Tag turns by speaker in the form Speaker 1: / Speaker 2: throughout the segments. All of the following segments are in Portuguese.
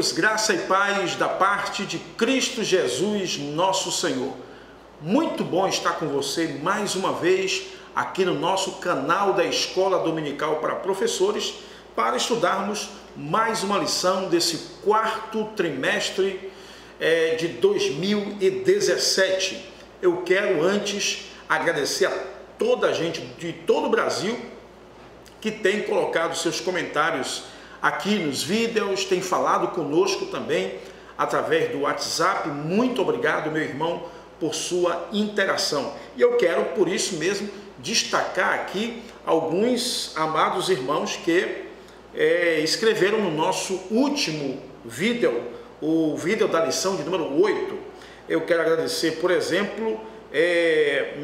Speaker 1: queridos, graça e paz da parte de Cristo Jesus, nosso Senhor. Muito bom estar com você mais uma vez aqui no nosso canal da Escola Dominical para Professores, para estudarmos mais uma lição desse quarto trimestre de 2017. Eu quero antes agradecer a toda a gente de todo o Brasil que tem colocado seus comentários aqui nos vídeos, tem falado conosco também através do WhatsApp. Muito obrigado, meu irmão, por sua interação. E eu quero, por isso mesmo, destacar aqui alguns amados irmãos que escreveram no nosso último vídeo, o vídeo da lição de número 8. Eu quero agradecer, por exemplo,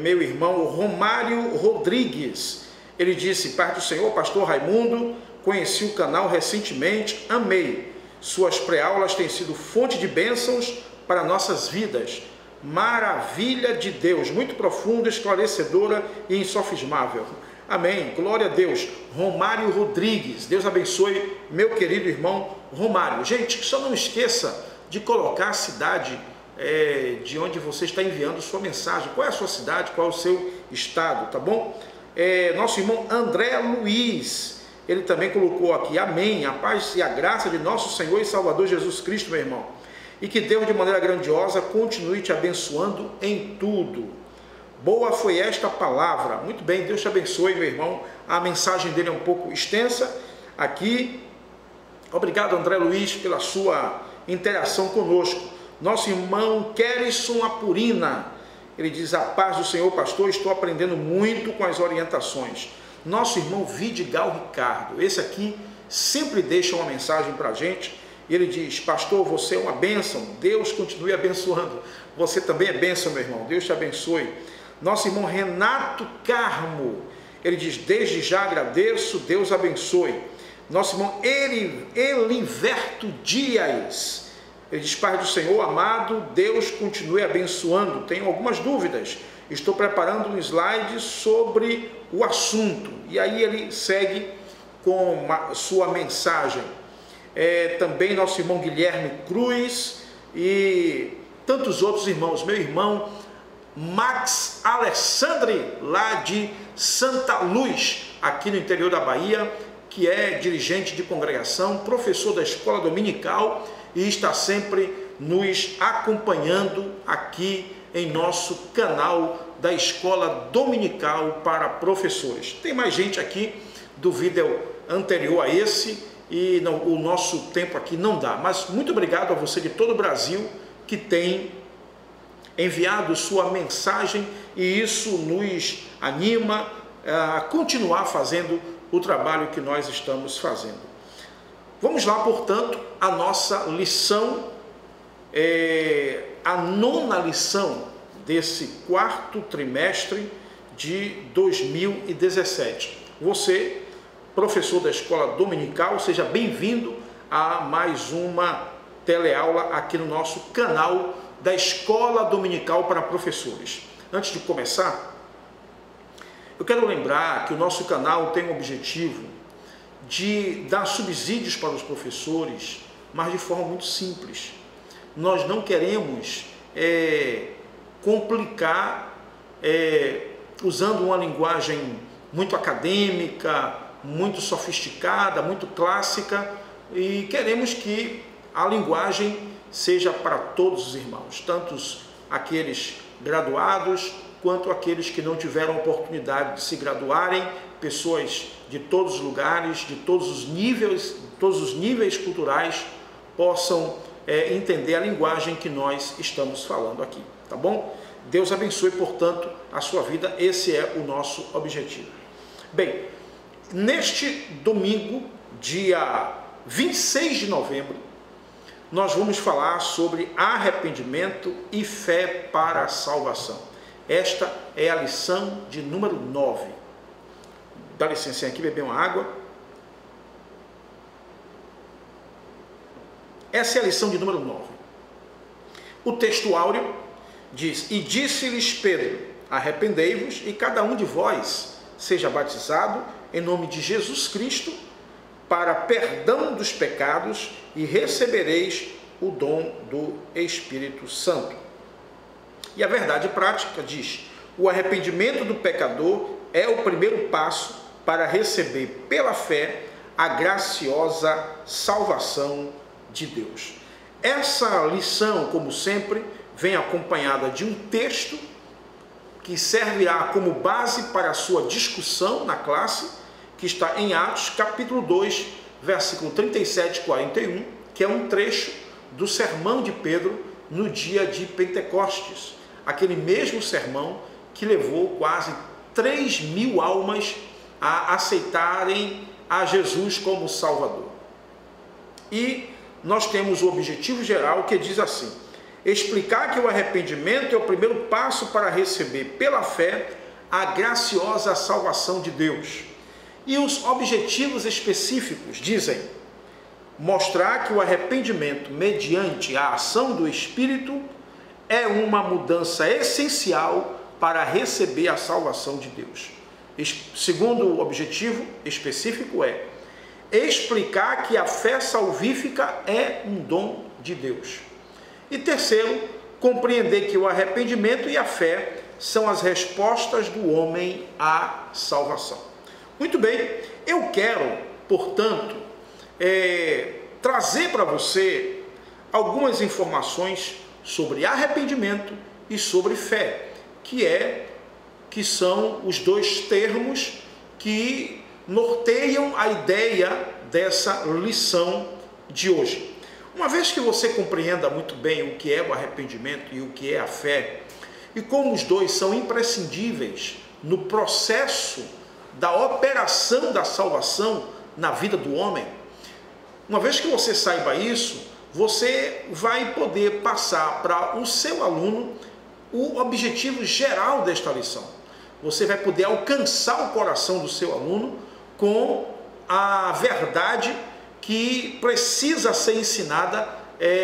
Speaker 1: meu irmão Romário Rodrigues. Ele disse: Pai do Senhor, pastor Raimundo, conheci o canal recentemente, amei. Suas pré-aulas têm sido fonte de bênçãos para nossas vidas. Maravilha de Deus, muito profunda, esclarecedora e insofismável. Amém. Glória a Deus. Romário Rodrigues, Deus abençoe meu querido irmão Romário. Gente, só não esqueça de colocar a cidade de onde você está enviando sua mensagem. Qual é a sua cidade, qual é o seu estado, tá bom? Nosso irmão André Luiz, ele também colocou aqui: amém, a paz e a graça de nosso Senhor e Salvador Jesus Cristo, meu irmão, e que Deus de maneira grandiosa continue te abençoando em tudo. Boa foi esta palavra. Muito bem, Deus te abençoe, meu irmão. A mensagem dele é um pouco extensa aqui. Obrigado, André Luiz, pela sua interação conosco. Nosso irmão Kerisson Apurina, ele diz: a paz do Senhor, pastor, estou aprendendo muito com as orientações. Nosso irmão Vidigal Ricardo, esse aqui sempre deixa uma mensagem para a gente. Ele diz: pastor, você é uma bênção, Deus continue abençoando. Você também é bênção, meu irmão, Deus te abençoe. Nosso irmão Renato Carmo, ele diz: desde já agradeço, Deus abençoe. Nosso irmão Eliverto Dias, ele diz: Pai do Senhor amado, Deus continue abençoando. Tenho algumas dúvidas, estou preparando um slide sobre o assunto. E aí ele segue com sua mensagem. Também nosso irmão Guilherme Cruz e tantos outros irmãos. Meu irmão Max Alessandri, lá de Santa Luz, aqui no interior da Bahia, que é dirigente de congregação, professor da escola dominical e está sempre nos acompanhando aqui em nosso canal da Escola Dominical para Professores. Tem mais gente aqui do vídeo anterior a esse e o nosso tempo aqui não dá, mas muito obrigado a você de todo o Brasil que tem enviado sua mensagem, e isso nos anima a continuar fazendo o trabalho que nós estamos fazendo. Vamos lá, portanto, a nossa lição, a 9ª lição desse quarto trimestre de 2017. Você, professor da escola dominical, seja bem-vindo a mais uma teleaula aqui no nosso canal da Escola Dominical para Professores. Antes de começar, eu quero lembrar que o nosso canal tem o objetivo de dar subsídios para os professores, mas de forma muito simples. Nós não queremos complicar usando uma linguagem muito acadêmica, muito sofisticada, muito clássica, e queremos que a linguagem seja para todos os irmãos, tanto aqueles graduados quanto aqueles que não tiveram oportunidade de se graduarem, pessoas de todos os lugares, de todos os níveis culturais possam entender a linguagem que nós estamos falando aqui, tá bom? Deus abençoe, portanto, a sua vida. Esse é o nosso objetivo. Bem, neste domingo, dia 26 de novembro, nós vamos falar sobre arrependimento e fé para a salvação. Esta é a lição de número 9. Dá licença aqui, beber uma água. Essa é a lição de número 9. O texto áureo diz: e disse-lhes Pedro: arrependei-vos e cada um de vós seja batizado em nome de Jesus Cristo para perdão dos pecados e recebereis o dom do Espírito Santo. E a verdade prática diz: o arrependimento do pecador é o primeiro passo para receber pela fé a graciosa salvação de Deus. Essa lição, como sempre, vem acompanhada de um texto que servirá como base para a sua discussão na classe, que está em Atos, capítulo 2, versículo 37 e 41, que é um trecho do sermão de Pedro no dia de Pentecostes, aquele mesmo sermão que levou quase 3.000 almas a aceitarem a Jesus como Salvador. E nós temos o objetivo geral que diz assim: explicar que o arrependimento é o primeiro passo para receber pela fé a graciosa salvação de Deus. E os objetivos específicos dizem: mostrar que o arrependimento mediante a ação do Espírito é uma mudança essencial para receber a salvação de Deus. Segundo objetivo específico é explicar que a fé salvífica é um dom de Deus. E terceiro, compreender que o arrependimento e a fé são as respostas do homem à salvação. Muito bem, eu quero, portanto, trazer para você algumas informações sobre arrependimento e sobre fé, que são os dois termos que norteiam a ideia dessa lição de hoje. Uma vez que você compreenda muito bem o que é o arrependimento e o que é a fé, e como os dois são imprescindíveis no processo da operação da salvação na vida do homem, uma vez que você saiba isso, você vai poder passar para o seu aluno o objetivo geral desta lição. Você vai poder alcançar o coração do seu aluno com a verdade que precisa ser ensinada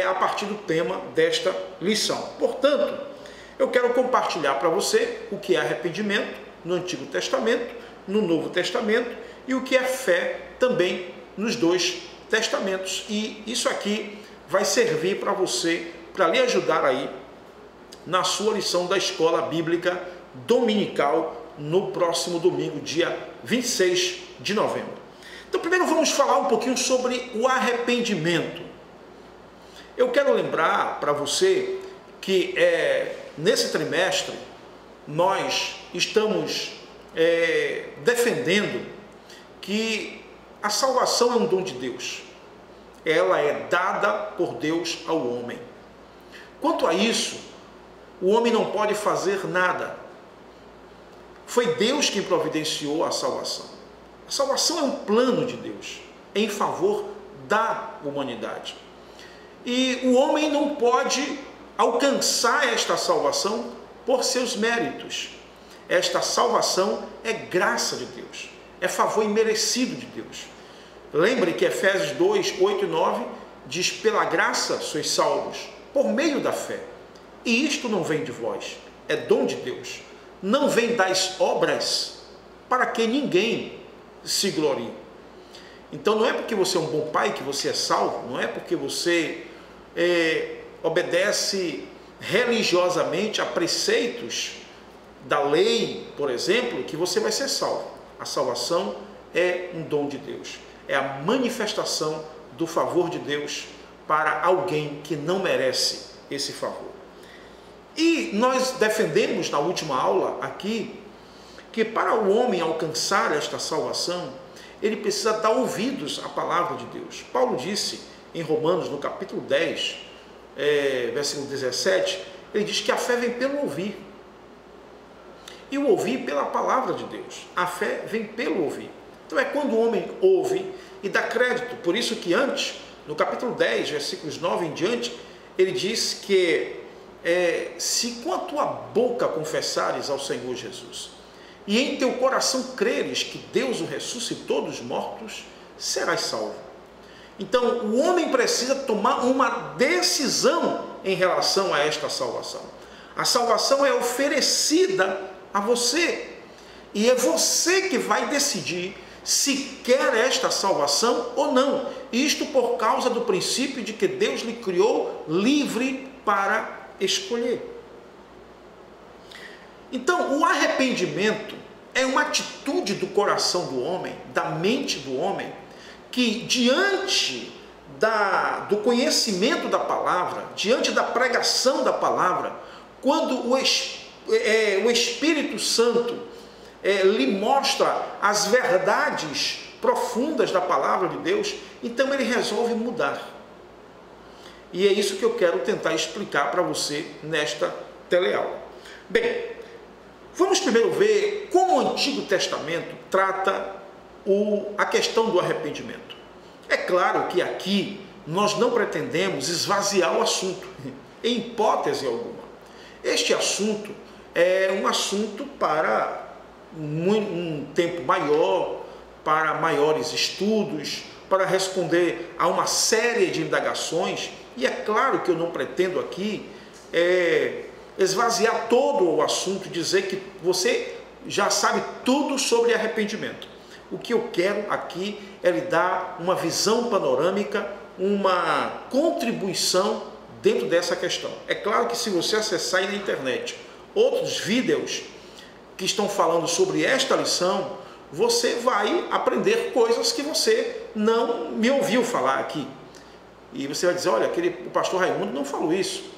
Speaker 1: a partir do tema desta lição. Portanto, eu quero compartilhar para você o que é arrependimento no Antigo Testamento, no Novo Testamento, e o que é fé também nos dois testamentos. E isso aqui vai servir para você, para lhe ajudar aí na sua lição da Escola Bíblica Dominical no próximo domingo, dia 26 de novembro. Então, primeiro vamos falar um pouquinho sobre o arrependimento. Eu quero lembrar para você que nesse trimestre nós estamos defendendo que a salvação é um dom de Deus. Ela é dada por Deus ao homem. Quanto a isso, o homem não pode fazer nada. Foi Deus quem providenciou a salvação. A salvação é um plano de Deus em favor da humanidade. E o homem não pode alcançar esta salvação por seus méritos. Esta salvação é graça de Deus, é favor imerecido de Deus. Lembre que Efésios 2, 8 e 9 diz: pela graça sois salvos, por meio da fé. E isto não vem de vós, é dom de Deus. Não vem das obras, para que ninguém se glorie. Então não é porque você é um bom pai que você é salvo, não é porque você obedece religiosamente a preceitos da lei, por exemplo, que você vai ser salvo. A salvação é um dom de Deus, é a manifestação do favor de Deus para alguém que não merece esse favor. E nós defendemos na última aula aqui que para o homem alcançar esta salvação, ele precisa dar ouvidos à palavra de Deus. Paulo disse em Romanos, no capítulo 10, versículo 17, ele diz que a fé vem pelo ouvir. E o ouvir pela palavra de Deus. A fé vem pelo ouvir. Então é quando o homem ouve e dá crédito. Por isso que antes, no capítulo 10, versículos 9 em diante, ele diz que se com a tua boca confessares ao Senhor Jesus e em teu coração creres que Deus o ressuscitou dos mortos, serás salvo. Então o homem precisa tomar uma decisão em relação a esta salvação. A salvação é oferecida a você, e é você que vai decidir se quer esta salvação ou não. Isto por causa do princípio de que Deus lhe criou livre para escolher. Então, o arrependimento é uma atitude do coração do homem, da mente do homem, que diante do conhecimento da palavra, diante da pregação da palavra, quando o Espírito Santo lhe mostra as verdades profundas da palavra de Deus, então ele resolve mudar. E é isso que eu quero tentar explicar para você nesta teleaula. Bem, vamos primeiro ver como o Antigo Testamento trata a questão do arrependimento. É claro que aqui nós não pretendemos esvaziar o assunto, em hipótese alguma. Este assunto é um assunto para um tempo maior, para maiores estudos, para responder a uma série de indagações. E é claro que eu não pretendo aqui esvaziar todo o assunto, dizer que você já sabe tudo sobre arrependimento. O que eu quero aqui é lhe dar uma visão panorâmica, uma contribuição dentro dessa questão. É claro que se você acessar aí na internet outros vídeos que estão falando sobre esta lição, você vai aprender coisas que você não me ouviu falar aqui. E você vai dizer, olha, o pastor Raimundo não falou isso.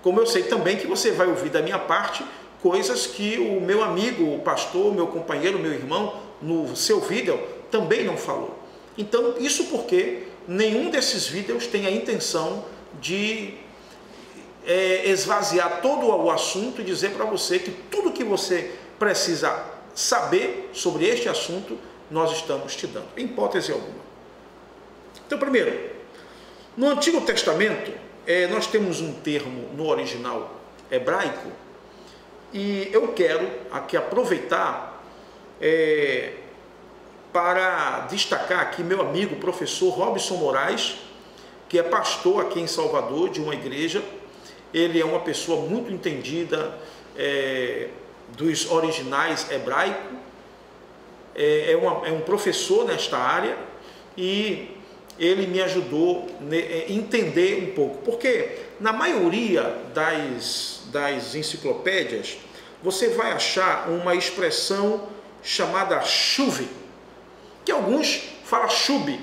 Speaker 1: Como eu sei também que você vai ouvir da minha parte coisas que o meu amigo, o pastor, meu companheiro, meu irmão, no seu vídeo também não falou. Então, isso porque nenhum desses vídeos tem a intenção de esvaziar todo o assunto e dizer para você que tudo que você precisa saber sobre este assunto, nós estamos te dando, em hipótese alguma. Então, primeiro, no Antigo Testamento, nós temos um termo no original hebraico, e eu quero aqui aproveitar para destacar aqui meu amigo, professor Robson Moraes, que é pastor aqui em Salvador, de uma igreja. Ele é uma pessoa muito entendida dos originais hebraicos, é um professor nesta área, e ele me ajudou a entender um pouco, porque na maioria das enciclopédias você vai achar uma expressão chamada chuve, que alguns falam chube,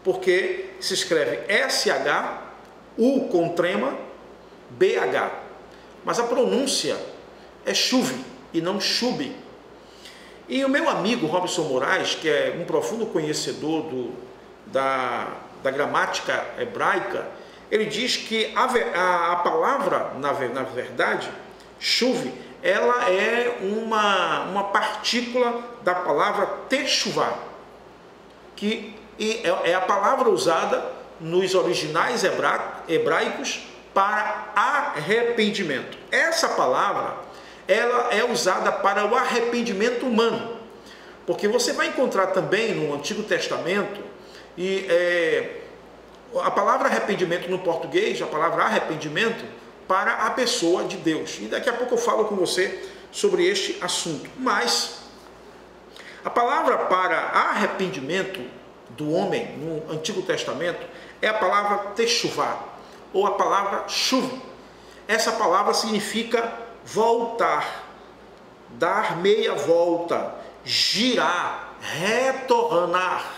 Speaker 1: porque se escreve SH, U com trema, BH, mas a pronúncia é chuve e não chube. E o meu amigo Robson Moraes, que é um profundo conhecedor da gramática hebraica, ele diz que a palavra, na verdade, chuve, ela é uma partícula da palavra techuvá, que é a palavra usada nos originais hebraicos para arrependimento. Essa palavra, ela é usada para o arrependimento humano, porque você vai encontrar também no Antigo Testamento a palavra arrependimento no português, a palavra arrependimento para a pessoa de Deus. E daqui a pouco eu falo com você sobre este assunto. Mas a palavra para arrependimento do homem no Antigo Testamento é a palavra techuvá, ou a palavra chuva. Essa palavra significa voltar, dar meia volta, girar, retornar.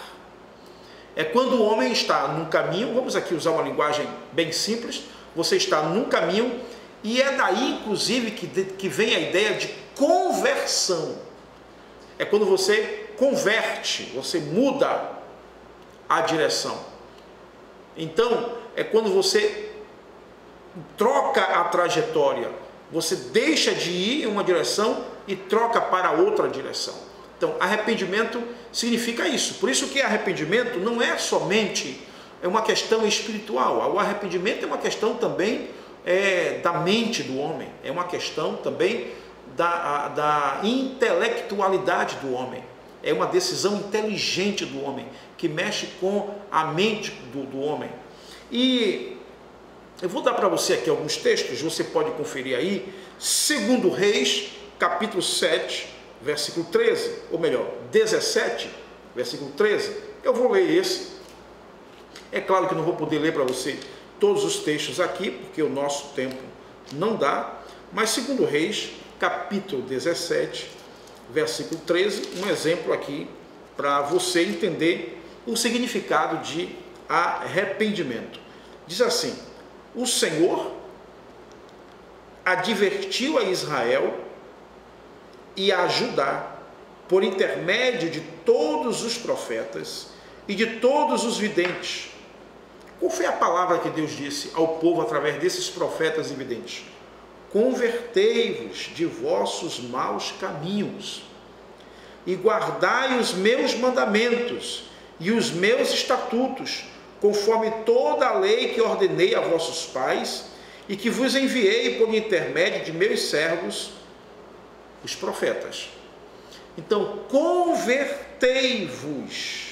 Speaker 1: É quando o homem está num caminho, vamos aqui usar uma linguagem bem simples, você está num caminho, e é daí, inclusive, que vem a ideia de conversão. É quando você converte, você muda a direção. Então, é quando você troca a trajetória, você deixa de ir em uma direção e troca para outra direção. Então, arrependimento significa isso. Por isso que arrependimento não é somente uma questão espiritual. O arrependimento é uma questão também da mente do homem. É uma questão também da intelectualidade do homem. É uma decisão inteligente do homem, que mexe com a mente do homem. E eu vou dar para você aqui alguns textos, você pode conferir aí. 2 Reis, capítulo 7, versículo 13, ou melhor, 17, versículo 13. Eu vou ler esse. É claro que não vou poder ler para você todos os textos aqui, porque o nosso tempo não dá, mas 2 Reis, capítulo 17, versículo 13, um exemplo aqui para você entender o significado de arrependimento. Diz assim: o Senhor advertiu a Israel e a Judá por intermédio de todos os profetas e de todos os videntes. Qual foi a palavra que Deus disse ao povo através desses profetas e videntes? Convertei-vos de vossos maus caminhos e guardai os meus mandamentos e os meus estatutos, conforme toda a lei que ordenei a vossos pais e que vos enviei por intermédio de meus servos, os profetas. Então, convertei-vos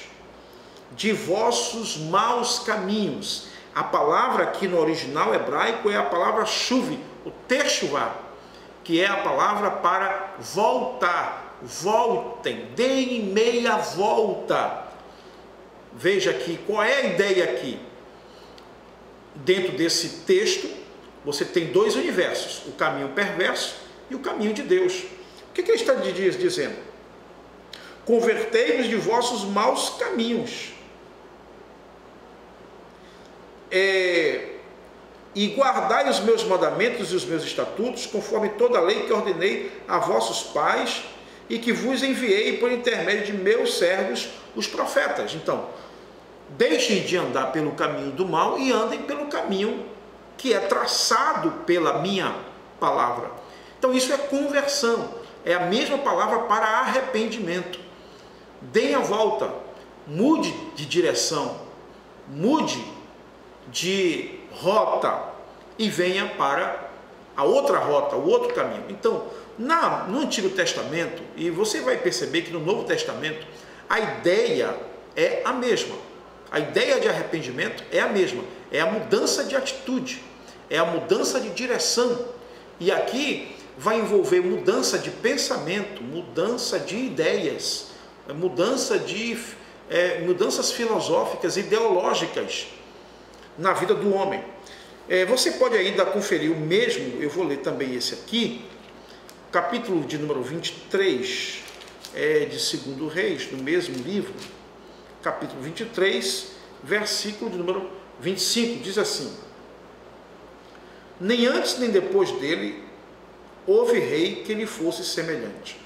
Speaker 1: de vossos maus caminhos. A palavra aqui no original hebraico é a palavra shuv, o techuvá, que é a palavra para voltar. Voltem, deem meia volta. Veja aqui, qual é a ideia aqui? Dentro desse texto, você tem dois universos, o caminho perverso e o caminho de Deus. O que ele está dizendo? Convertei-vos de vossos maus caminhos. E guardai os meus mandamentos e os meus estatutos, conforme toda a lei que ordenei a vossos pais e que vos enviei por intermédio de meus servos, os profetas. Então, deixem de andar pelo caminho do mal e andem pelo caminho que é traçado pela minha palavra. Então, isso é conversão, é a mesma palavra para arrependimento. Deem a volta, mude de direção, mude de rota e venha para a outra rota, o outro caminho. Então, no Antigo Testamento, e você vai perceber que no Novo Testamento, a ideia é a mesma. A ideia de arrependimento é a mesma. É a mudança de atitude, é a mudança de direção. E aqui vai envolver mudança de pensamento, mudança de ideias, mudanças filosóficas, ideológicas na vida do homem. Você pode ainda conferir o mesmo, eu vou ler também esse aqui, capítulo de número 23 de 2 Reis, no mesmo livro, capítulo 23, versículo de número 25, diz assim: nem antes nem depois dele houve rei que lhe fosse semelhante,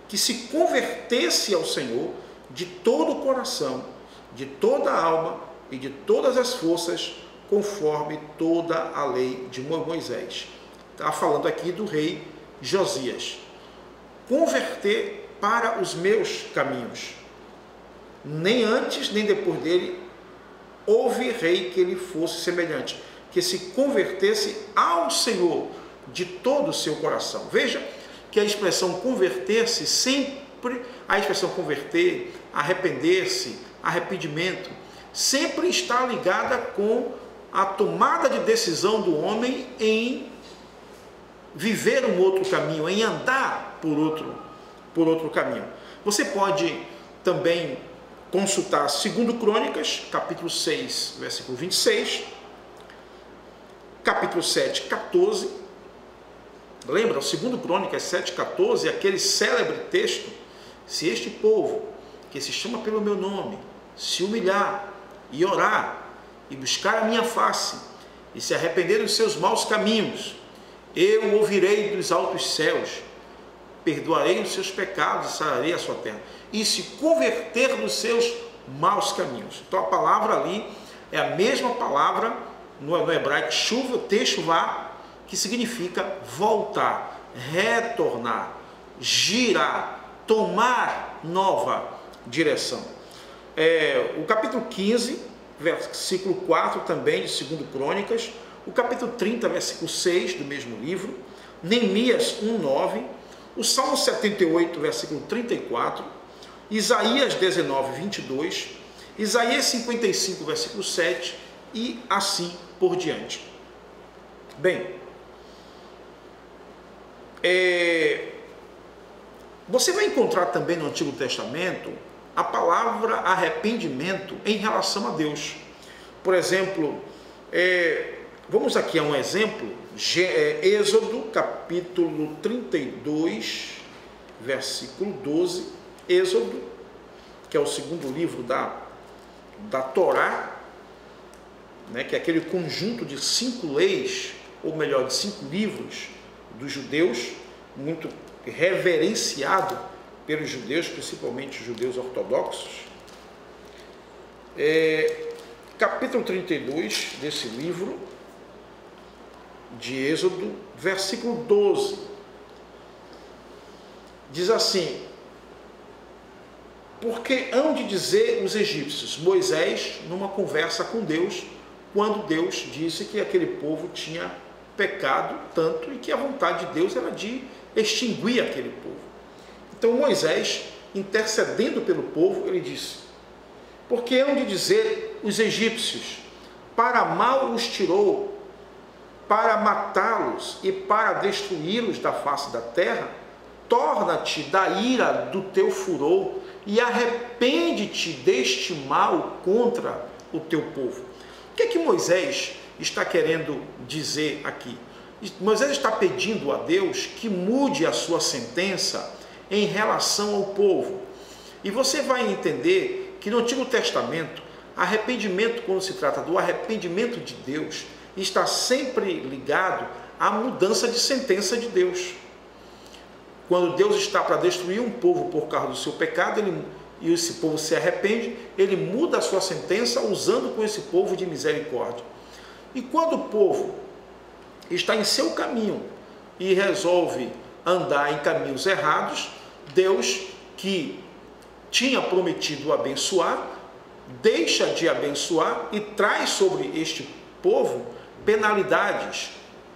Speaker 1: que se convertesse ao Senhor de todo o coração, de toda a alma e de todas as forças, conforme toda a lei de Moisés. Está falando aqui do rei Josias. Converter para os meus caminhos. Nem antes nem depois dele houve rei que lhe fosse semelhante, que se convertesse ao Senhor de todo o seu coração. Veja que a expressão converter-se sempre, a expressão converter, arrepender-se, arrependimento, sempre está ligada com a tomada de decisão do homem em viver um outro caminho, em andar por outro caminho. Você pode também consultar 2 Crônicas, capítulo 6, versículo 26, capítulo 7, 14. Lembra, 2 Crônicas 7, 14, aquele célebre texto: se este povo, que se chama pelo meu nome, se humilhar e orar, e buscar a minha face, e se arrepender dos seus maus caminhos, eu ouvirei dos altos céus, perdoarei os seus pecados e sararei a sua terra, e se converter dos seus maus caminhos. Então a palavra ali é a mesma palavra no hebraico chuva, techuvá, que significa voltar, retornar, girar, tomar nova direção. O capítulo 15, versículo 4 também de 2 Crônicas, o capítulo 30, versículo 6 do mesmo livro, Neemias 1:9, o Salmo 78, versículo 34, Isaías 19, 22, Isaías 55, versículo 7 e assim por diante. Bem, você vai encontrar também no Antigo Testamento a palavra arrependimento em relação a Deus. Por exemplo, vamos aqui a um exemplo, Êxodo capítulo 32, versículo 12, Êxodo, que é o segundo livro da Torá, né, que é aquele conjunto de 5 leis, ou melhor, de 5 livros dos judeus, muito reverenciado pelos judeus, principalmente os judeus ortodoxos. Capítulo 32 desse livro de Êxodo, versículo 12, diz assim: porque hão de dizer os egípcios, Moisés, numa conversa com Deus, quando Deus disse que aquele povo tinha pecado tanto e que a vontade de Deus era de extinguir aquele povo. Então Moisés, intercedendo pelo povo, ele disse: porque hão de dizer os egípcios, para mal os tirou, para matá-los e para destruí-los da face da terra, torna-te da ira do teu furor e arrepende-te deste mal contra o teu povo. O que é que Moisés está querendo dizer aqui? Moisés está pedindo a Deus que mude a sua sentença em relação ao povo. E você vai entender que no Antigo Testamento, arrependimento, quando se trata do arrependimento de Deus, está sempre ligado à mudança de sentença de Deus. Quando Deus está para destruir um povo por causa do seu pecado, e esse povo se arrepende, ele muda a sua sentença usando com esse povo de misericórdia. E quando o povo está em seu caminho e resolve andar em caminhos errados, Deus, que tinha prometido abençoar, deixa de abençoar e traz sobre este povo penalidades,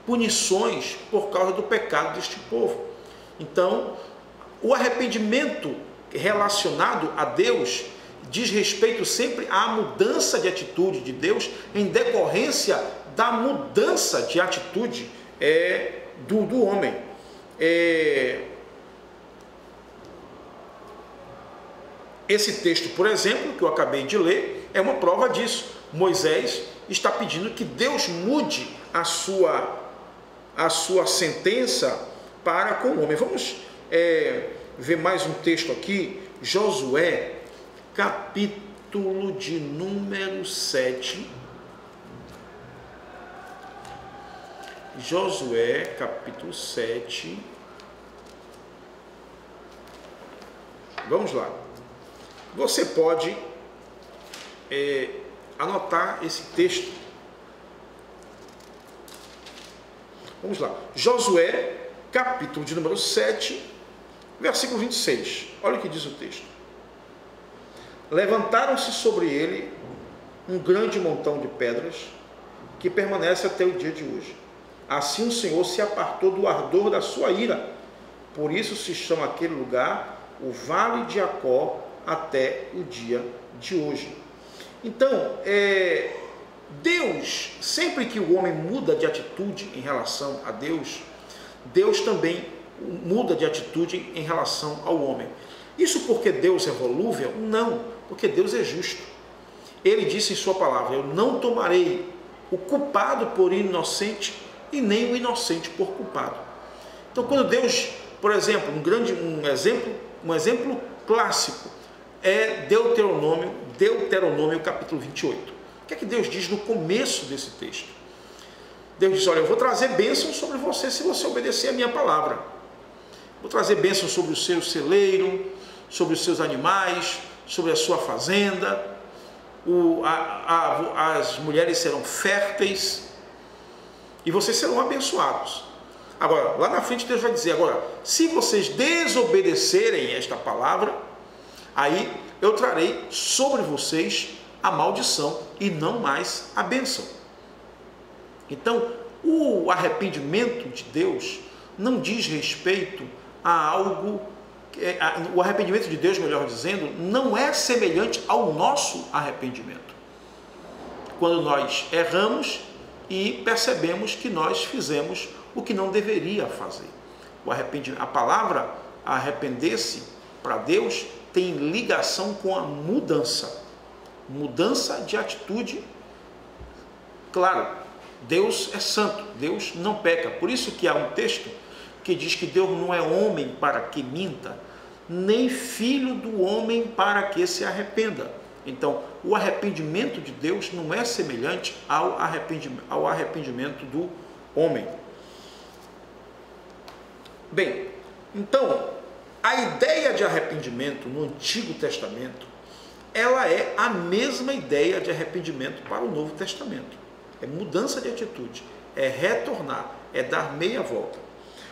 Speaker 1: punições por causa do pecado deste povo. Então, o arrependimento relacionado a Deus diz respeito sempre à mudança de atitude de Deus em decorrência da mudança de atitude do homem. Esse texto, por exemplo, que eu acabei de ler, é uma prova disso. Moisés está pedindo que Deus mude a sua sentença para com o homem. Vamos ver mais um texto aqui, Josué, capítulo de número 7. Josué, capítulo 7. Vamos lá. Você pode anotar esse texto. Vamos lá. Josué, capítulo de número 7, versículo 26. Olha o que diz o texto. Levantaram-se sobre ele um grande montão de pedras que permanece até o dia de hoje. Assim o Senhor se apartou do ardor da sua ira. Por isso se chama aquele lugar o Vale de Jacó até o dia de hoje. Então, Deus, sempre que o homem muda de atitude em relação a Deus, Deus também muda de atitude em relação ao homem. Isso porque Deus é volúvel? Não, porque Deus é justo. Ele disse em sua palavra: eu não tomarei o culpado por inocente e nem o inocente por culpado. Então, quando Deus, por exemplo, um exemplo clássico é Deuteronômio capítulo 28. O que é que Deus diz no começo desse texto? Deus diz: olha, eu vou trazer bênção sobre você se você obedecer a minha palavra. Vou trazer bênção sobre o seu celeiro, sobre os seus animais, sobre a sua fazenda. As mulheres serão férteis e vocês serão abençoados. Agora, lá na frente Deus vai dizer: agora, se vocês desobedecerem esta palavra, aí eu trarei sobre vocês a maldição e não mais a bênção. Então, o arrependimento de Deus não diz respeito a algo, o arrependimento de Deus, melhor dizendo, não é semelhante ao nosso arrependimento. Quando nós erramos e percebemos que nós fizemos o que não deveria fazer. A palavra arrepender-se para Deus tem ligação com a mudança. Mudança de atitude. Claro, Deus é santo, Deus não peca. Por isso que há um texto que diz que Deus não é homem para que minta, nem filho do homem para que se arrependa. Então, o arrependimento de Deus não é semelhante ao arrependimento do homem. Bem, então, a ideia de arrependimento no Antigo Testamento, ela é a mesma ideia de arrependimento para o Novo Testamento. É mudança de atitude, é retornar, é dar meia volta.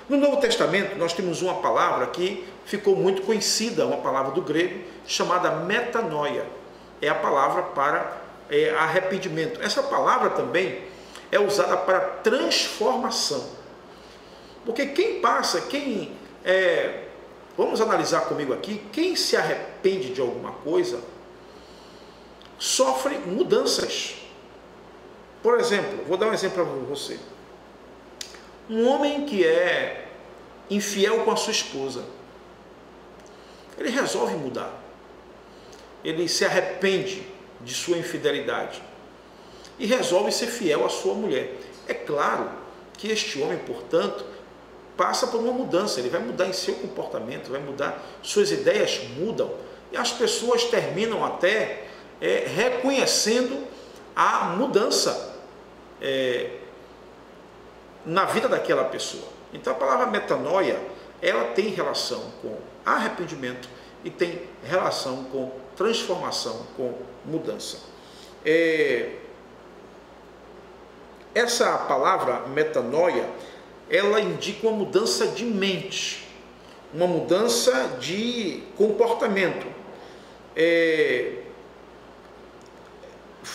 Speaker 1: No Novo Testamento, nós temos uma palavra que ficou muito conhecida, uma palavra do grego, chamada metanoia. É a palavra para arrependimento. Essa palavra também é usada para transformação. Porque vamos analisar comigo aqui, quem se arrepende de alguma coisa, sofre mudanças. Por exemplo, vou dar um exemplo para você. Um homem que é infiel com a sua esposa, ele resolve mudar. Ele se arrepende de sua infidelidade e resolve ser fiel à sua mulher. É claro que este homem, portanto, passa por uma mudança. Ele vai mudar em seu comportamento, vai mudar, suas ideias mudam. E as pessoas terminam até reconhecendo a mudança na vida daquela pessoa. Então a palavra metanoia, ela tem relação com arrependimento e tem relação com transformação, com mudança. Essa palavra metanoia, ela indica uma mudança de mente, uma mudança de comportamento.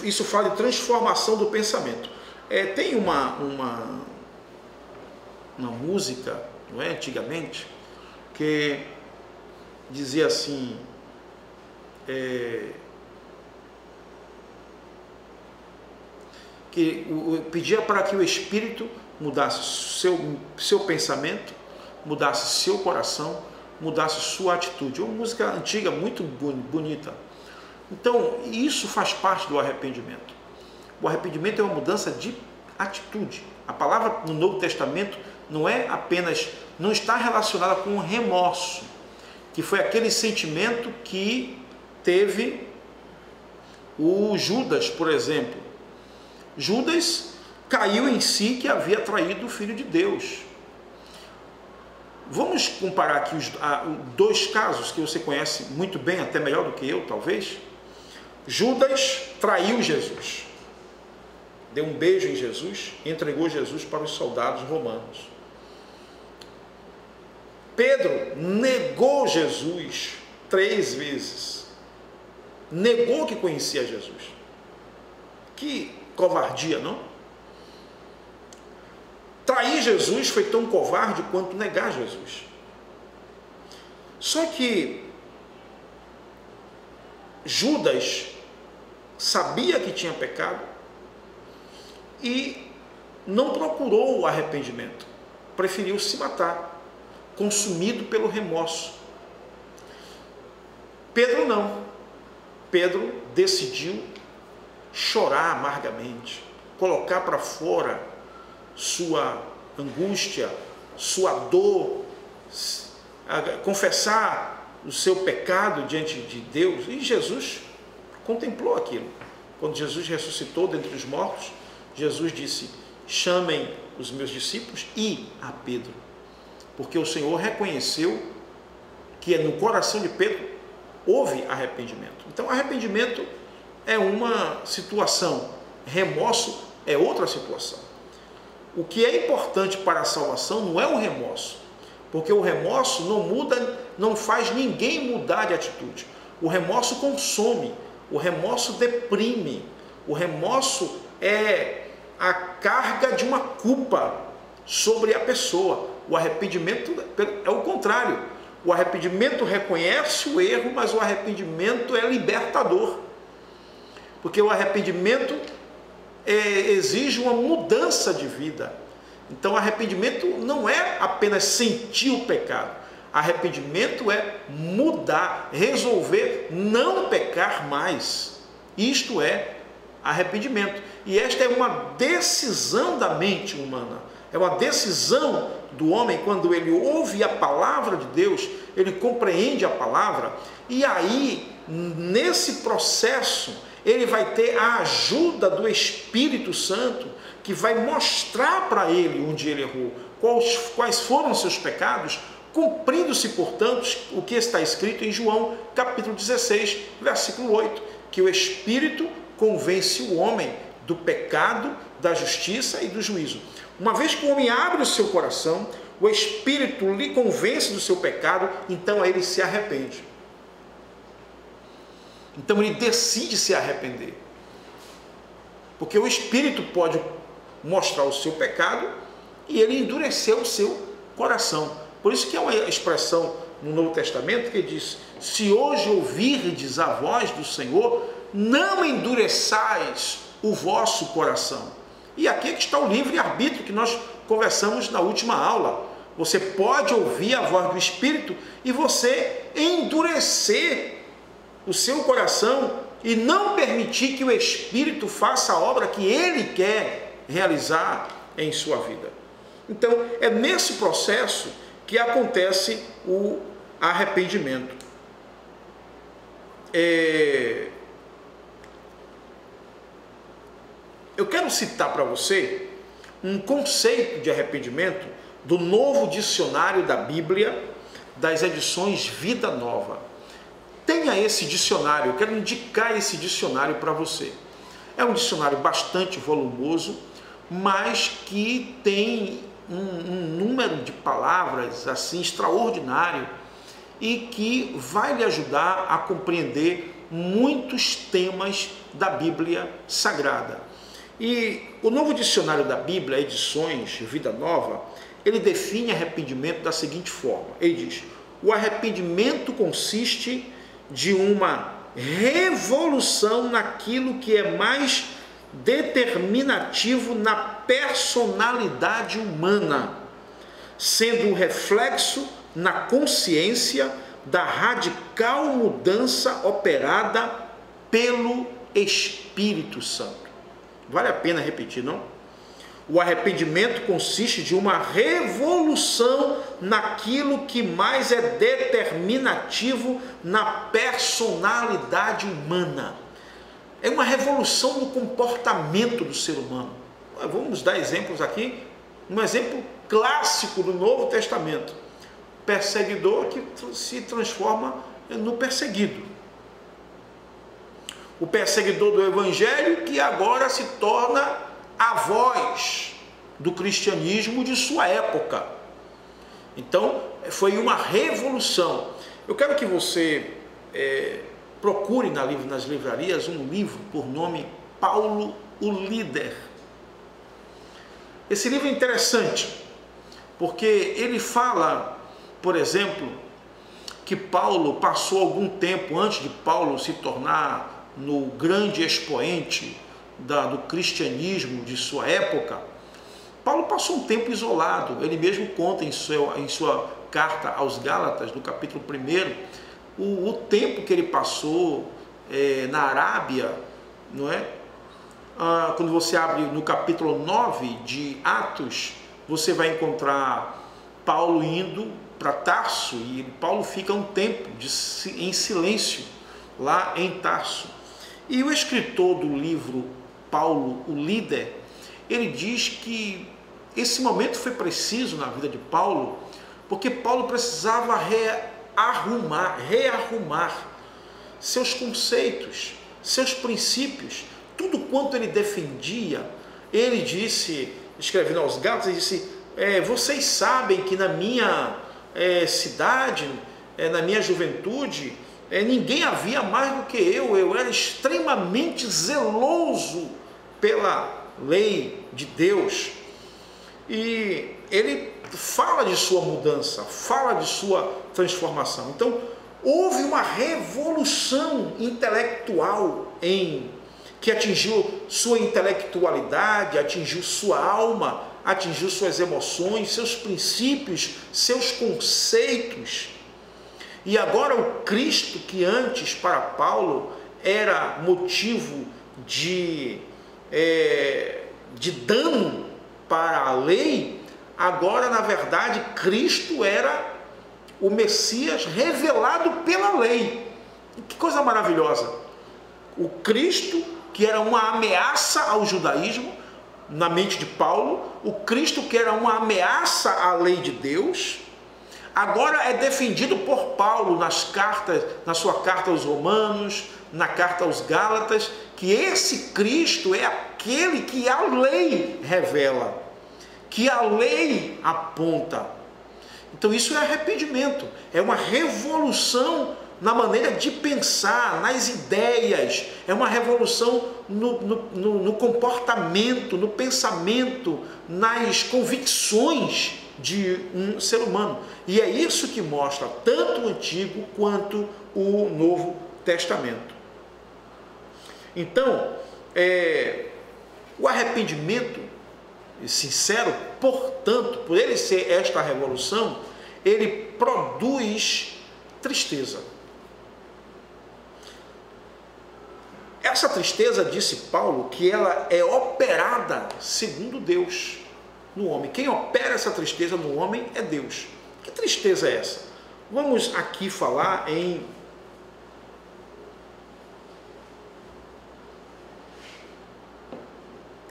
Speaker 1: Isso fala de transformação do pensamento. Tem uma música, não é, antigamente, que dizia assim, que pedia para que o Espírito mudasse seu pensamento, mudasse seu coração, mudasse sua atitude. Uma música antiga muito bonita. Então, isso faz parte do arrependimento. O arrependimento é uma mudança de atitude. A palavra no Novo Testamento não está relacionada com o remorso, que foi aquele sentimento que teve o Judas, por exemplo. Judas caiu em si que havia traído o Filho de Deus. Vamos comparar aqui dois casos que você conhece muito bem, até melhor do que eu, talvez. Judas traiu Jesus, deu um beijo em Jesus e entregou Jesus para os soldados romanos. Pedro negou Jesus 3 vezes, negou que conhecia Jesus. Que covardia, não? Trair Jesus foi tão covarde quanto negar Jesus. Só que Judas sabia que tinha pecado e não procurou o arrependimento, preferiu se matar, consumido pelo remorso. Pedro não. Pedro decidiu chorar amargamente, colocar para fora sua angústia, sua dor, confessar o seu pecado diante de Deus. E Jesus contemplou aquilo. Quando Jesus ressuscitou dentre os mortos, Jesus disse: chamem os meus discípulos e a Pedro, porque o Senhor reconheceu que no coração de Pedro houve arrependimento. Então arrependimento é uma situação, remorso é outra situação. O que é importante para a salvação não é o remorso, porque o remorso não faz ninguém mudar de atitude. O remorso consome, o remorso deprime, o remorso é a carga de uma culpa sobre a pessoa. O arrependimento é o contrário. O arrependimento reconhece o erro, mas o arrependimento é libertador. Porque o arrependimento exige uma mudança de vida. Então, arrependimento não é apenas sentir o pecado. Arrependimento é mudar, resolver não pecar mais. Isto é arrependimento. E esta é uma decisão da mente humana. É uma decisão do homem quando ele ouve a palavra de Deus, ele compreende a palavra, e aí, nesse processo, ele vai ter a ajuda do Espírito Santo, que vai mostrar para ele onde ele errou, quais foram os seus pecados, cumprindo-se, portanto, o que está escrito em João, capítulo 16, versículo 8, que o Espírito convence o homem do pecado, da justiça e do juízo. Uma vez que o homem abre o seu coração, o Espírito lhe convence do seu pecado, então ele se arrepende. Então ele decide se arrepender. Porque o Espírito pode mostrar o seu pecado e ele endureceu o seu coração. Por isso que é uma expressão no Novo Testamento que diz: se hoje ouvirdes a voz do Senhor, não endureçais o vosso coração. E aqui é que está o livre-arbítrio que nós conversamos na última aula. Você pode ouvir a voz do Espírito e você endurecer o seu coração e não permitir que o Espírito faça a obra que ele quer realizar em sua vida. Então, é nesse processo que acontece o arrependimento. Eu quero citar para você um conceito de arrependimento do Novo Dicionário da Bíblia, das edições Vida Nova. Tenha esse dicionário, eu quero indicar esse dicionário para você. É um dicionário bastante volumoso, mas que tem um número de palavras assim extraordinário e que vai lhe ajudar a compreender muitos temas da Bíblia Sagrada. E o Novo Dicionário da Bíblia, edições Vida Nova, ele define arrependimento da seguinte forma. Ele diz: o arrependimento consiste de uma revolução naquilo que é mais determinativo na personalidade humana, sendo um reflexo na consciência da radical mudança operada pelo Espírito Santo. Vale a pena repetir, não? O arrependimento consiste de uma revolução naquilo que mais é determinativo na personalidade humana. É uma revolução no comportamento do ser humano. Vamos dar exemplos aqui. Um exemplo clássico do Novo Testamento. Perseguidor que se transforma no perseguido. O perseguidor do Evangelho que agora se torna a voz do cristianismo de sua época. Então, foi uma revolução. Eu quero que você procure nas livrarias um livro por nome Paulo, o Líder. Esse livro é interessante, porque ele fala, por exemplo, que Paulo passou algum tempo antes de Paulo se tornar no grande expoente do cristianismo de sua época. Paulo passou um tempo isolado. Ele mesmo conta em sua carta aos Gálatas, no capítulo 1, o tempo que ele passou na Arábia, não é? Quando você abre no capítulo 9 de Atos, você vai encontrar Paulo indo para Tarso, e Paulo fica um tempo em silêncio lá em Tarso. E o escritor do livro Paulo, o Líder, ele diz que esse momento foi preciso na vida de Paulo, porque Paulo precisava rearrumar seus conceitos, seus princípios, tudo quanto ele defendia. Ele disse, escrevendo aos Gálatas, ele disse: vocês sabem que na minha cidade, na minha juventude, ninguém havia mais do que eu era extremamente zeloso pela lei de Deus. E ele fala de sua mudança, fala de sua transformação. Então, houve uma revolução intelectual que atingiu sua intelectualidade, atingiu sua alma, atingiu suas emoções, seus princípios, seus conceitos. E agora o Cristo que antes para Paulo era motivo de dano para a lei, agora na verdade Cristo era o Messias revelado pela lei. Que coisa maravilhosa! O Cristo que era uma ameaça ao judaísmo, na mente de Paulo, o Cristo que era uma ameaça à lei de Deus, agora é defendido por Paulo na sua carta aos Romanos, na carta aos Gálatas, que esse Cristo é aquele que a lei revela, que a lei aponta. Então isso é arrependimento, é uma revolução na maneira de pensar, nas ideias, é uma revolução no comportamento, no pensamento, nas convicções de um ser humano. E é isso que mostra tanto o Antigo quanto o Novo Testamento. Então, o arrependimento sincero, portanto, por ele ser esta revolução, ele produz tristeza. Essa tristeza, disse Paulo, que ela é operada segundo Deus no homem. Quem opera essa tristeza no homem é Deus. Que tristeza é essa? Vamos aqui falar em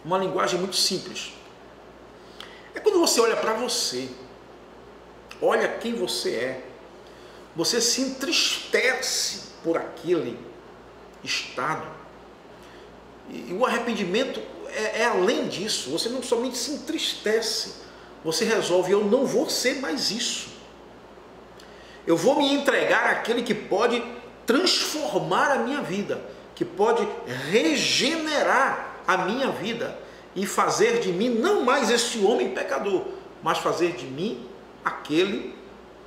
Speaker 1: uma linguagem muito simples. É quando você olha para você, olha quem você é, você se entristece por aquele estado. E o arrependimento é além disso. Você não somente se entristece, você resolve: eu não vou ser mais isso. Eu vou me entregar àquele que pode transformar a minha vida, que pode regenerar a minha vida e fazer de mim não mais esse homem pecador, mas fazer de mim aquele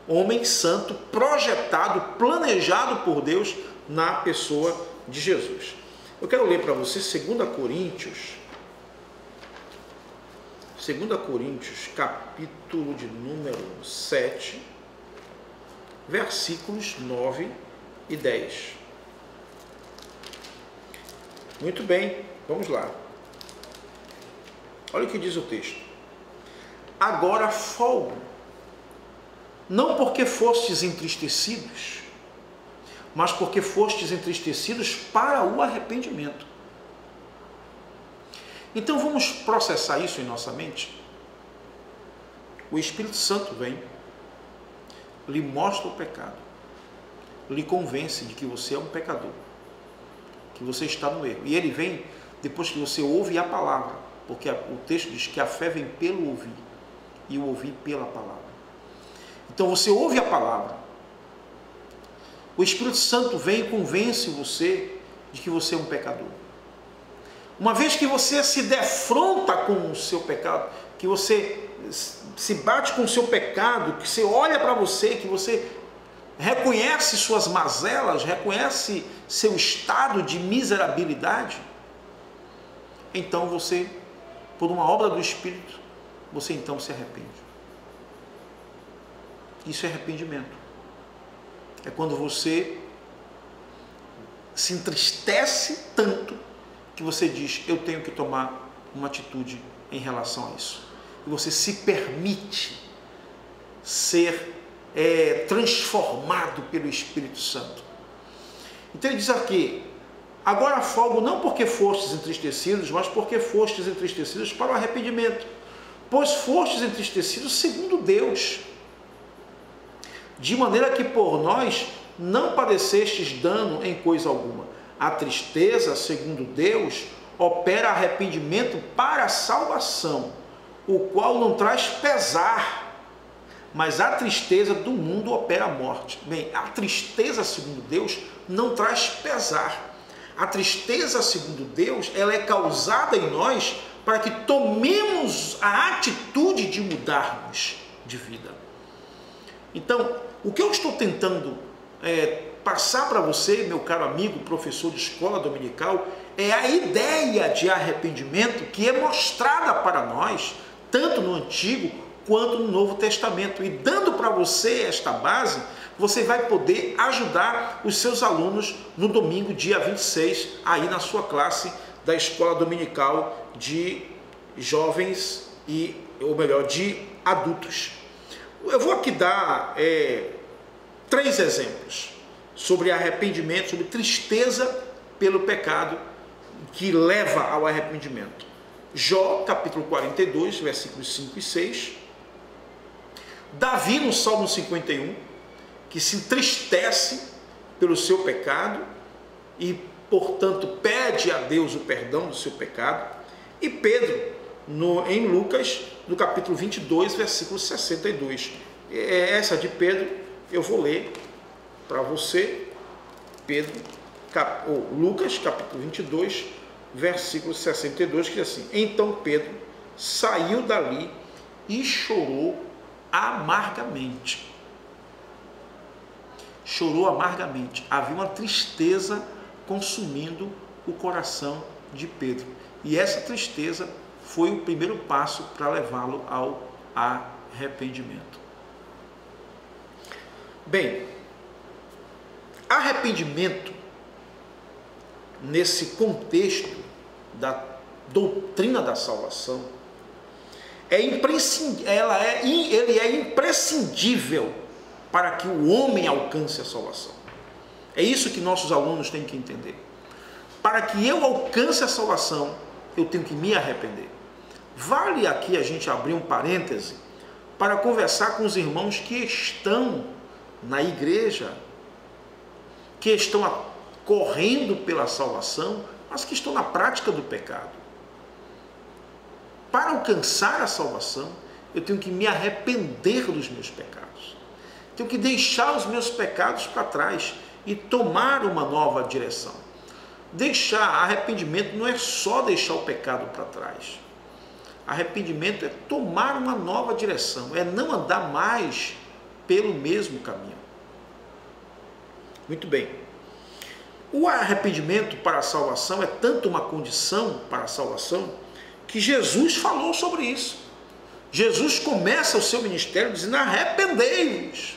Speaker 1: homem santo, projetado, planejado por Deus na pessoa de Jesus. Eu quero ler para você 2 Coríntios, capítulo de número 7, versículos 9 e 10. Muito bem, vamos lá. Olha o que diz o texto. Agora folgo, não porque fostes entristecidos, mas porque fostes entristecidos para o arrependimento. Então vamos processar isso em nossa mente. O Espírito Santo vem, lhe mostra o pecado, lhe convence de que você é um pecador, que você está no erro. E ele vem depois que você ouve a palavra, porque o texto diz que a fé vem pelo ouvir, e o ouvir pela palavra. Então você ouve a palavra, o Espírito Santo vem e convence você de que você é um pecador. Uma vez que você se defronta com o seu pecado, que você se bate com o seu pecado, que você olha para você, que você reconhece suas mazelas, reconhece seu estado de miserabilidade, então você, por uma obra do Espírito, você então se arrepende. Isso é arrependimento. É quando você se entristece tanto que você diz: eu tenho que tomar uma atitude em relação a isso. E você se permite ser transformado pelo Espírito Santo. Então ele diz aqui: agora folgo não porque fostes entristecidos, mas porque fostes entristecidos para o arrependimento. Pois fostes entristecidos segundo Deus, de maneira que por nós não padecestes dano em coisa alguma. A tristeza, segundo Deus, opera arrependimento para a salvação, o qual não traz pesar, mas a tristeza do mundo opera a morte. Bem, a tristeza, segundo Deus, não traz pesar. A tristeza, segundo Deus, ela é causada em nós para que tomemos a atitude de mudarmos de vida. Então, o que eu estou tentando passar para você, meu caro amigo, professor de escola dominical, é a ideia de arrependimento que é mostrada para nós tanto no Antigo quanto no Novo Testamento. E dando para você esta base, você vai poder ajudar os seus alunos no domingo, dia 26, aí na sua classe da Escola Dominical de Jovens ou melhor, de adultos. Eu vou aqui dar 3 exemplos sobre arrependimento, sobre tristeza pelo pecado que leva ao arrependimento. Jó, capítulo 42, versículos 5 e 6. Davi, no Salmo 51, que se entristece pelo seu pecado e, portanto, pede a Deus o perdão do seu pecado. E Pedro, em Lucas, no capítulo 22, versículo 62. Essa de Pedro eu vou ler para você. Lucas, capítulo 22, versículo 62, que diz assim: Então Pedro saiu dali e chorou amargamente. Chorou amargamente. Havia uma tristeza consumindo o coração de Pedro. E essa tristeza foi o primeiro passo para levá-lo ao arrependimento. Bem, arrependimento, nesse contexto da doutrina da salvação, ele é imprescindível para que o homem alcance a salvação. É isso que nossos alunos têm que entender. Para que eu alcance a salvação, eu tenho que me arrepender. Vale aqui a gente abrir um parêntese para conversar com os irmãos que estão na igreja, que estão correndo pela salvação, mas que estão na prática do pecado. Para alcançar a salvação, eu tenho que me arrepender dos meus pecados. Tenho que deixar os meus pecados para trás e tomar uma nova direção. Arrependimento não é só deixar o pecado para trás. Arrependimento é tomar uma nova direção, é não andar mais pelo mesmo caminho. Muito bem. O arrependimento para a salvação é tanto uma condição para a salvação que Jesus falou sobre isso. Jesus começa o seu ministério dizendo: arrependei-vos.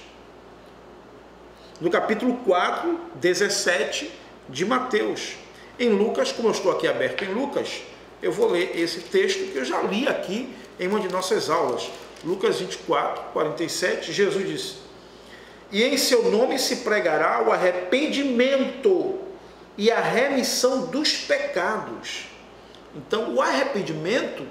Speaker 1: No capítulo 4, 17 de Mateus. Em Lucas, como eu estou aqui aberto em Lucas, eu vou ler esse texto que eu já li aqui em uma de nossas aulas. Lucas 24, 47, Jesus disse: E em seu nome se pregará o arrependimento e a remissão dos pecados. Então, o arrependimento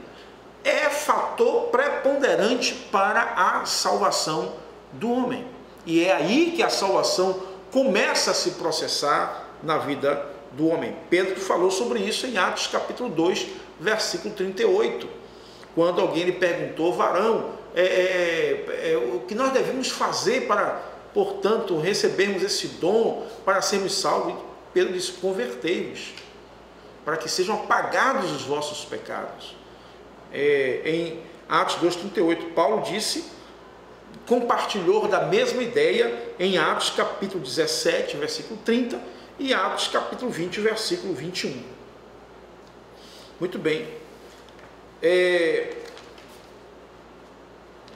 Speaker 1: é fator preponderante para a salvação do homem. E é aí que a salvação começa a se processar na vida do homem. Pedro falou sobre isso em Atos capítulo 2, versículo 38. Quando alguém lhe perguntou: varão, o que nós devemos fazer para, portanto, recebermos esse dom, para sermos salvos? Pedro disse: convertei-vos, para que sejam apagados os vossos pecados. Em Atos 2,38, Paulo compartilhou da mesma ideia em Atos capítulo 17, versículo 30, e Atos capítulo 20, versículo 21. Muito bem.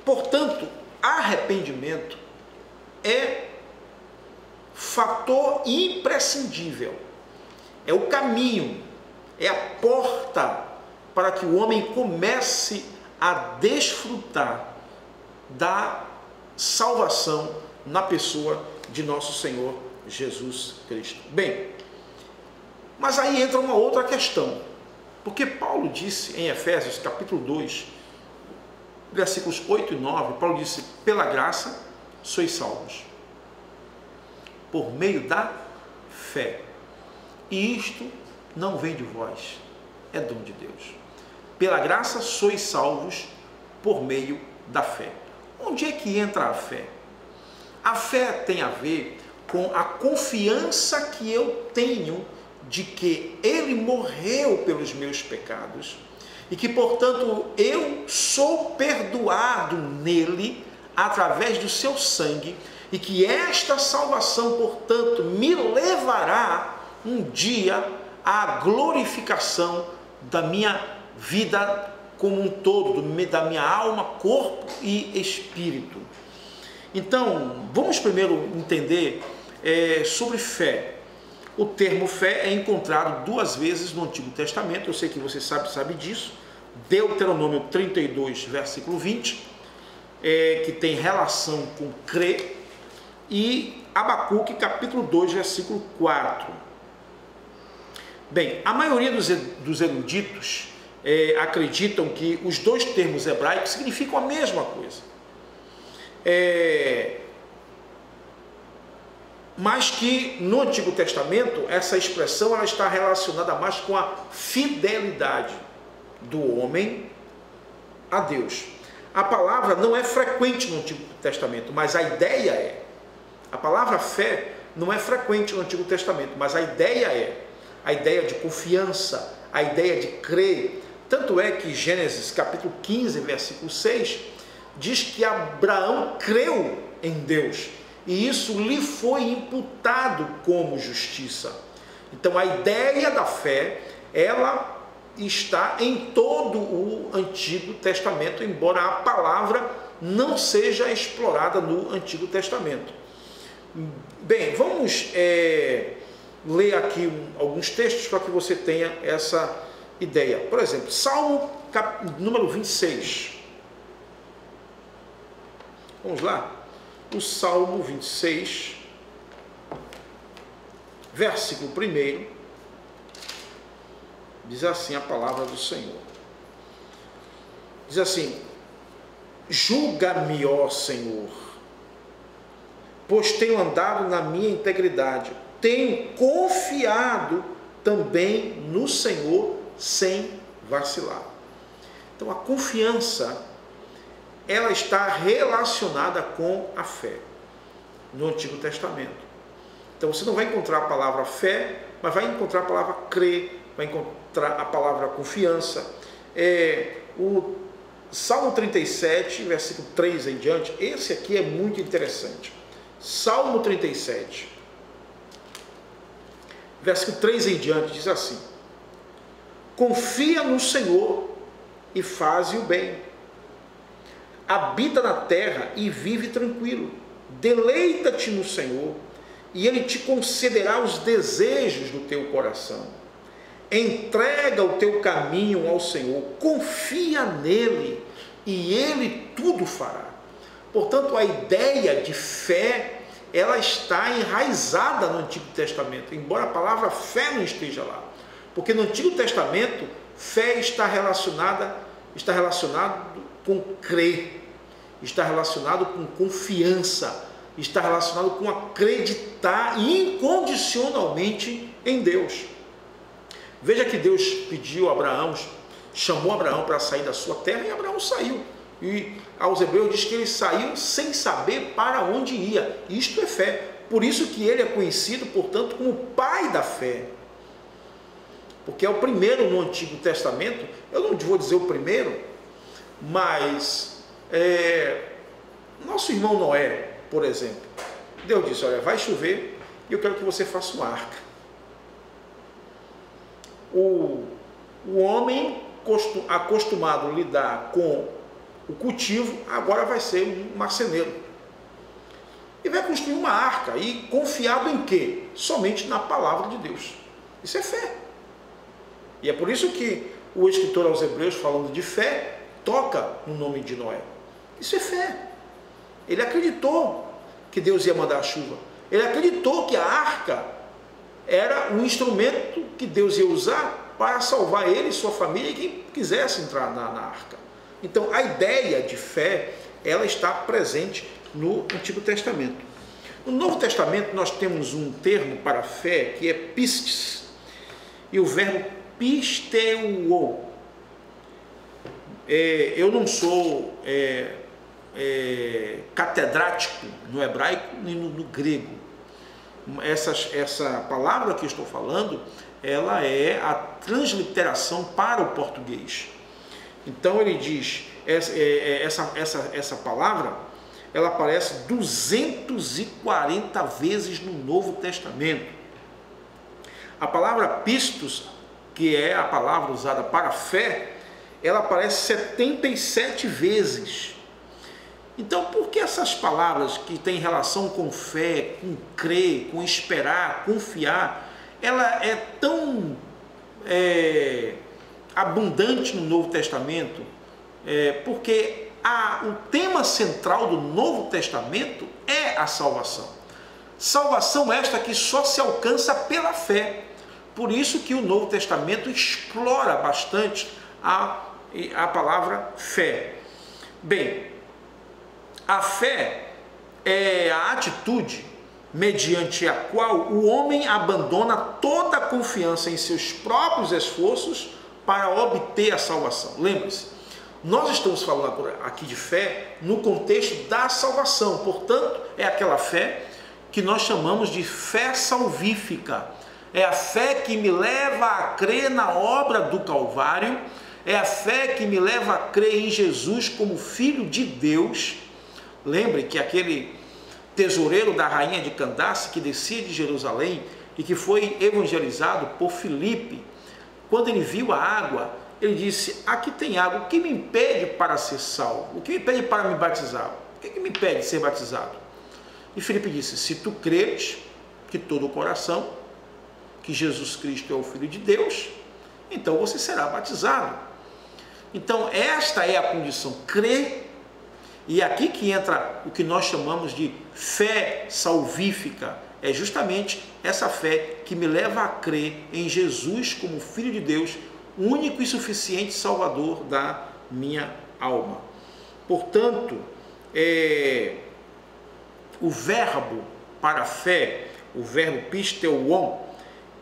Speaker 1: Portanto, arrependimento é fator imprescindível, é o caminho, é a porta para que o homem comece a desfrutar da salvação na pessoa de nosso Senhor Jesus Cristo. Bem, mas aí entra uma outra questão, porque Paulo disse em Efésios capítulo 2, versículos 8 e 9, Paulo disse: pela graça sois salvos, por meio da fé, e isto não vem de vós, é dom de Deus. Pela graça sois salvos por meio da fé. Onde é que entra a fé? A fé tem a ver com a confiança que eu tenho de que Ele morreu pelos meus pecados e que, portanto, eu sou perdoado nele através do seu sangue, e que esta salvação, portanto, me levará um dia à glorificação da minha vida como um todo, da minha alma, corpo e espírito. Então, vamos primeiro entender sobre fé. O termo fé é encontrado 2 vezes no Antigo Testamento, eu sei que você sabe disso. Deuteronômio 32, versículo 20, que tem relação com crer, e Abacuque, capítulo 2, versículo 4. Bem, a maioria dos eruditos acreditam que os 2 termos hebraicos significam a mesma coisa. Mas que no Antigo Testamento essa expressão ela está relacionada mais com a fidelidade do homem a Deus. A palavra não é frequente no Antigo Testamento, mas a ideia é. A palavra fé não é frequente no Antigo Testamento, mas a ideia é. A ideia de confiança, a ideia de crer. Tanto é que Gênesis capítulo 15, versículo 6, diz que Abraão creu em Deus, e isso lhe foi imputado como justiça. Então a ideia da fé, ela está em todo o Antigo Testamento, embora a palavra não seja explorada no Antigo Testamento. Bem, vamos ler aqui alguns textos para que você tenha essa ideia. Por exemplo, Salmo número 26. Vamos lá? O Salmo 26, versículo 1, diz assim a palavra do Senhor. Diz assim: julga-me, ó Senhor, pois tenho andado na minha integridade, tenho confiado também no Senhor sem vacilar. Então a confiança, ela está relacionada com a fé no Antigo Testamento. Então você não vai encontrar a palavra fé, mas vai encontrar a palavra crer, vai encontrar a palavra confiança. O Salmo 37, versículo 3 em diante, esse aqui é muito interessante. Salmo 37, versículo 3 em diante, diz assim: confia no Senhor e faze o bem, habita na terra e vive tranquilo, deleita-te no Senhor e Ele te concederá os desejos do teu coração. Entrega o teu caminho ao Senhor, confia nele e Ele tudo fará. Portanto, a ideia de fé, ela está enraizada no Antigo Testamento, embora a palavra fé não esteja lá. Porque no Antigo Testamento, fé está relacionado com crer, está relacionado com confiança, está relacionado com acreditar incondicionalmente em Deus. Veja que Deus pediu a Abraão, chamou Abraão para sair da sua terra, e Abraão saiu. E aos Hebreus diz que ele saiu sem saber para onde ia. Isto é fé. Por isso que ele é conhecido, portanto, como o pai da fé. Porque é o primeiro no Antigo Testamento. Eu não vou dizer o primeiro, mas nosso irmão Noé, por exemplo, Deus disse: olha, vai chover e eu quero que você faça uma arca. O homem acostumado a lidar com o cultivo, agora vai ser um marceneiro. E vai construir uma arca, e confiado em quê? Somente na palavra de Deus. Isso é fé. E é por isso que o escritor aos Hebreus, falando de fé, toca no nome de Noé. Isso é fé. Ele acreditou que Deus ia mandar a chuva. Ele acreditou que a arca era um instrumento que Deus ia usar para salvar ele e sua família e quem quisesse entrar na arca. Então, a ideia de fé, ela está presente no Antigo Testamento. No Novo Testamento, nós temos um termo para fé que é pistes, e o verbo pisteuo. Eu não sou catedrático no hebraico nem no grego. Essa palavra que eu estou falando, ela é a transliteração para o português. Então ele diz, essa palavra, ela aparece 240 vezes no Novo Testamento. A palavra pistos, que é a palavra usada para fé, ela aparece 77 vezes. Então, por que essas palavras que têm relação com fé, com crer, com esperar, confiar, ela é tão abundante no Novo Testamento? Porque o tema central do Novo Testamento é a salvação. Salvação esta que só se alcança pela fé. Por isso que o Novo Testamento explora bastante a palavra fé. Bem, a fé é a atitude mediante a qual o homem abandona toda a confiança em seus próprios esforços para obter a salvação. Lembre-se, nós estamos falando aqui de fé no contexto da salvação. Portanto, é aquela fé que nós chamamos de fé salvífica. É a fé que me leva a crer na obra do Calvário, é a fé que me leva a crer em Jesus como Filho de Deus. Lembre que aquele tesoureiro da rainha de Candace que descia de Jerusalém e que foi evangelizado por Filipe, quando ele viu a água, ele disse: aqui tem água, o que me impede para ser salvo? O que me impede para me batizar? O que me impede de ser batizado? E Filipe disse: se tu creres de todo o coração que Jesus Cristo é o Filho de Deus, então você será batizado. Então esta é a condição, crer. E aqui que entra o que nós chamamos de fé salvífica. É justamente essa fé que me leva a crer em Jesus como Filho de Deus, único e suficiente Salvador da minha alma. Portanto, o verbo para fé, o verbo pisteuon,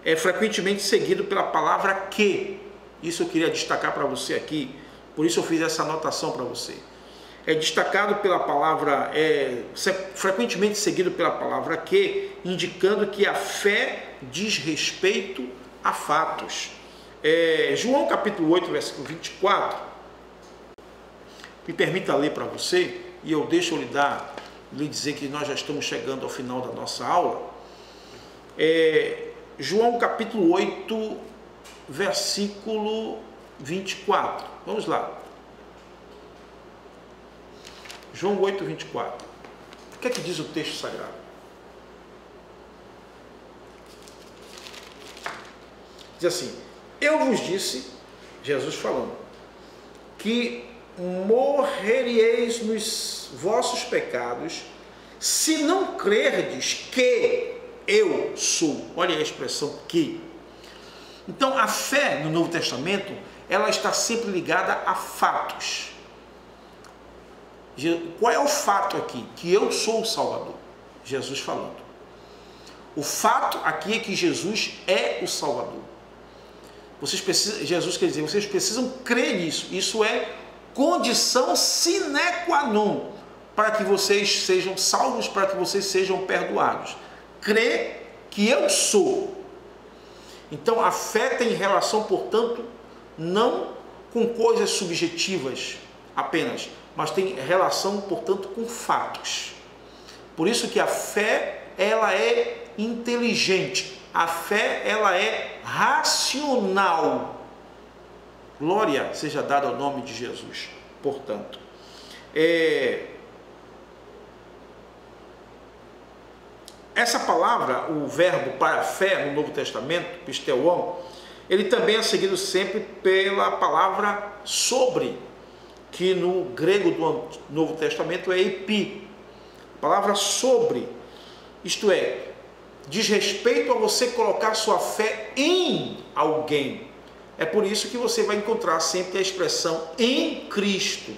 Speaker 1: é frequentemente seguido pela palavra que. Isso eu queria destacar para você aqui, por isso eu fiz essa anotação para você. É destacado pela palavra, frequentemente seguido pela palavra que, indicando que a fé diz respeito a fatos. João capítulo 8, versículo 24, me permita ler para você, e eu deixo lhe dizer que nós já estamos chegando ao final da nossa aula. João capítulo 8, versículo 24, vamos lá. João 8, 24. O que é que diz o texto sagrado? Diz assim: eu vos disse, Jesus falando, que morreríeis nos vossos pecados, se não crerdes que eu sou. Olha a expressão que. Então a fé no Novo Testamento, ela está sempre ligada a fatos. Qual é o fato aqui? Que eu sou o Salvador. Jesus falando. O fato aqui é que Jesus é o Salvador. Jesus quer dizer, vocês precisam crer nisso. Isso é condição sine qua non para que vocês sejam salvos, para que vocês sejam perdoados. Crer que eu sou. Então a fé tem relação, portanto, não com coisas subjetivas apenas, mas tem relação, portanto, com fatos. Por isso que a fé, ela é inteligente. A fé, ela é racional. Glória seja dada ao nome de Jesus. Portanto, essa palavra, o verbo para fé no Novo Testamento, pisteuon, ele também é seguido sempre pela palavra sobre, que no grego do Novo Testamento é epi. A palavra sobre, isto é, diz respeito a você colocar sua fé em alguém. É por isso que você vai encontrar sempre a expressão em Cristo,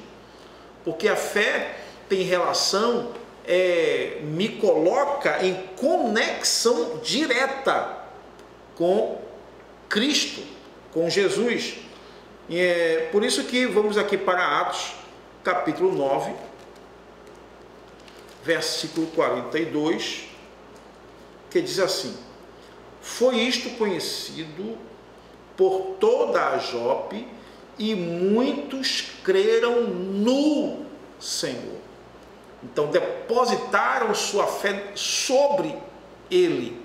Speaker 1: porque a fé tem relação, me coloca em conexão direta com Cristo, com Jesus. E é por isso que vamos aqui para Atos, capítulo 9, versículo 42, que diz assim: foi isto conhecido por toda a Jope, e muitos creram no Senhor. Então depositaram sua fé sobre ele.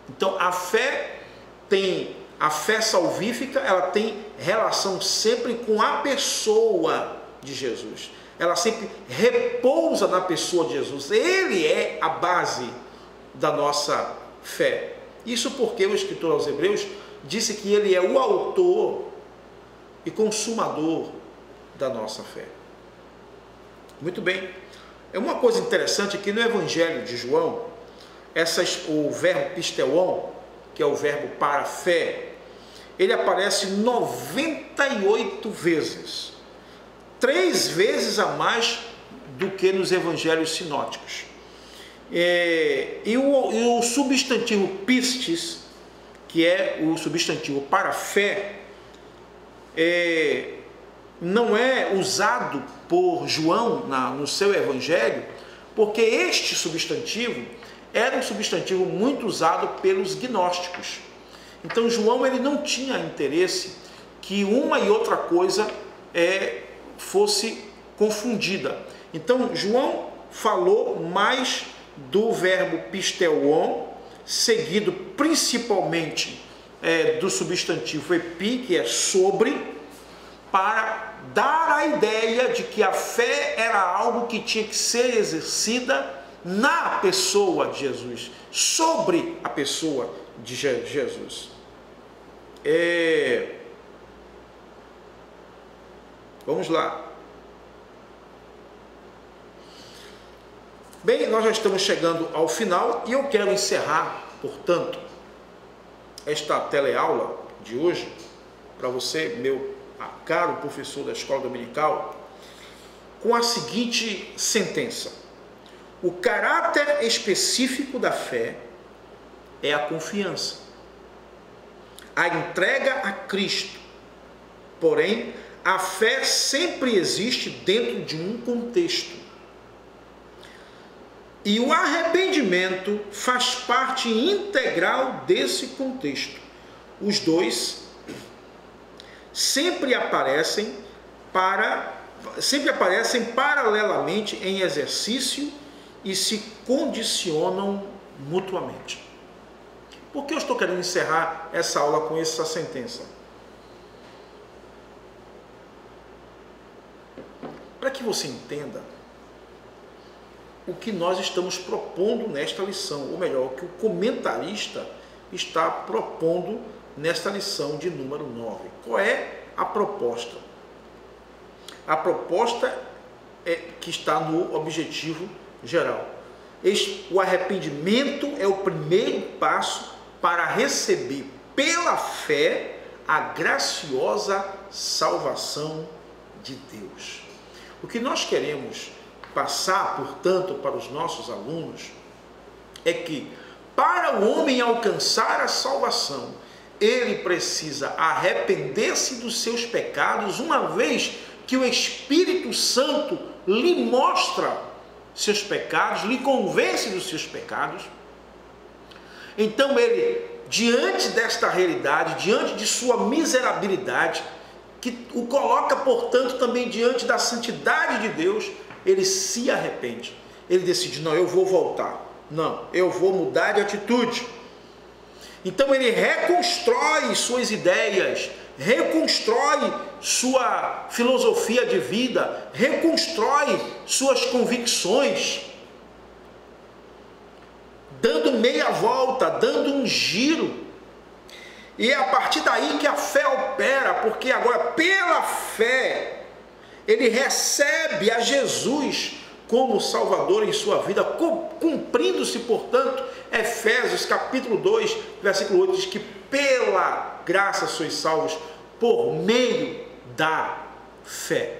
Speaker 1: Então a fé tem A fé salvífica, ela tem relação sempre com a pessoa de Jesus. Ela sempre repousa na pessoa de Jesus. Ele é a base da nossa fé. Isso porque o escritor aos Hebreus disse que ele é o autor e consumador da nossa fé. Muito bem. É uma coisa interessante que no Evangelho de João, o verbo pisteuon, que é o verbo para fé, ele aparece 98 vezes. 3 vezes a mais do que nos evangelhos sinóticos. E o substantivo pistis, que é o substantivo para fé, não é usado por João no seu evangelho, porque este substantivo era um substantivo muito usado pelos gnósticos. Então João ele não tinha interesse que uma e outra coisa fosse confundida. Então João falou mais do verbo pisteuon, seguido principalmente do substantivo epi, que é sobre, para dar a ideia de que a fé era algo que tinha que ser exercida na pessoa de Jesus, sobre a pessoa de Jesus. Vamos lá. Bem, nós já estamos chegando ao final e eu quero encerrar, portanto, esta teleaula de hoje, para você, meu caro professor da escola dominical, com a seguinte sentença: o caráter específico da fé é a confiança, a entrega a Cristo. Porém, a fé sempre existe dentro de um contexto. E o arrependimento faz parte integral desse contexto. Os dois sempre aparecem paralelamente em exercício e se condicionam mutuamente. Por que eu estou querendo encerrar essa aula com essa sentença? Para que você entenda o que nós estamos propondo nesta lição, ou melhor, o que o comentarista está propondo nesta lição de número 9. Qual é a proposta? A proposta que está no objetivo geral. O arrependimento é o primeiro passo para receber pela fé a graciosa salvação de Deus. O que nós queremos passar, portanto, para os nossos alunos é que, para o homem alcançar a salvação, ele precisa arrepender-se dos seus pecados, uma vez que o Espírito Santo lhe mostra seus pecados, lhe convence dos seus pecados. Então ele, diante desta realidade, diante de sua miserabilidade, que o coloca, portanto, também diante da santidade de Deus, ele se arrepende. Ele decide: não, eu vou voltar. Não, eu vou mudar de atitude. Então ele reconstrói suas ideias, reconstrói sua filosofia de vida, reconstrói suas convicções, dando meia volta, dando um giro. E é a partir daí que a fé opera, porque agora, pela fé, ele recebe a Jesus como Salvador em sua vida, cumprindo-se, portanto, Efésios capítulo 2, versículo 8, diz que pela graça sois salvos por meio da fé.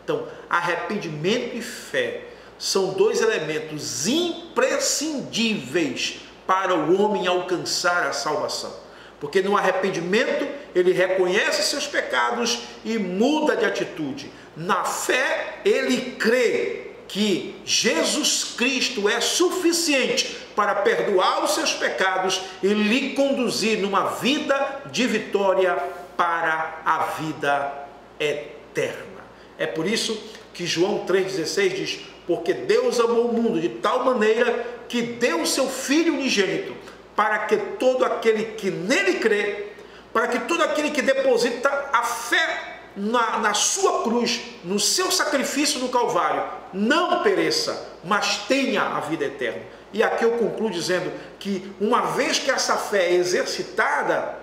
Speaker 1: Então, arrependimento e fé são dois elementos imprescindíveis para o homem alcançar a salvação. Porque no arrependimento ele reconhece seus pecados e muda de atitude. Na fé ele crê que Jesus Cristo é suficiente para perdoar os seus pecados e lhe conduzir numa vida de vitória para a vida eterna. É por isso que João 3,16 diz: porque Deus amou o mundo de tal maneira que deu o seu Filho unigênito, para que todo aquele que nele crê para que todo aquele que deposita a fé na sua cruz, no seu sacrifício no Calvário, não pereça, mas tenha a vida eterna. E aqui eu concluo dizendo que uma vez que essa fé é exercitada,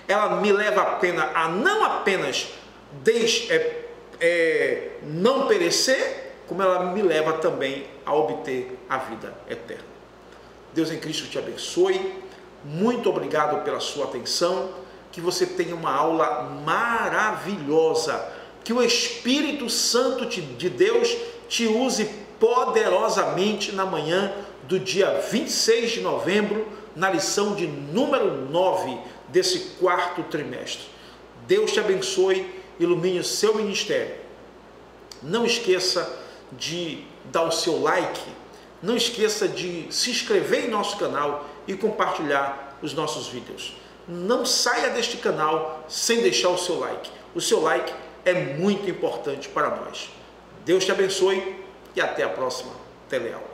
Speaker 1: ela me leva a não apenas não perecer, como ela me leva também a obter a vida eterna. Deus em Cristo te abençoe. Muito obrigado pela sua atenção. Que você tenha uma aula maravilhosa. Que o Espírito Santo de Deus te use poderosamente na manhã do dia 26 de novembro, na lição de número 9 desse 4º trimestre. Deus te abençoe, ilumine o seu ministério. Não esqueça de dar o seu like, não esqueça de se inscrever em nosso canal e compartilhar os nossos vídeos. Não saia deste canal sem deixar o seu like. O seu like é muito importante para nós. Deus te abençoe e até a próxima teleaula.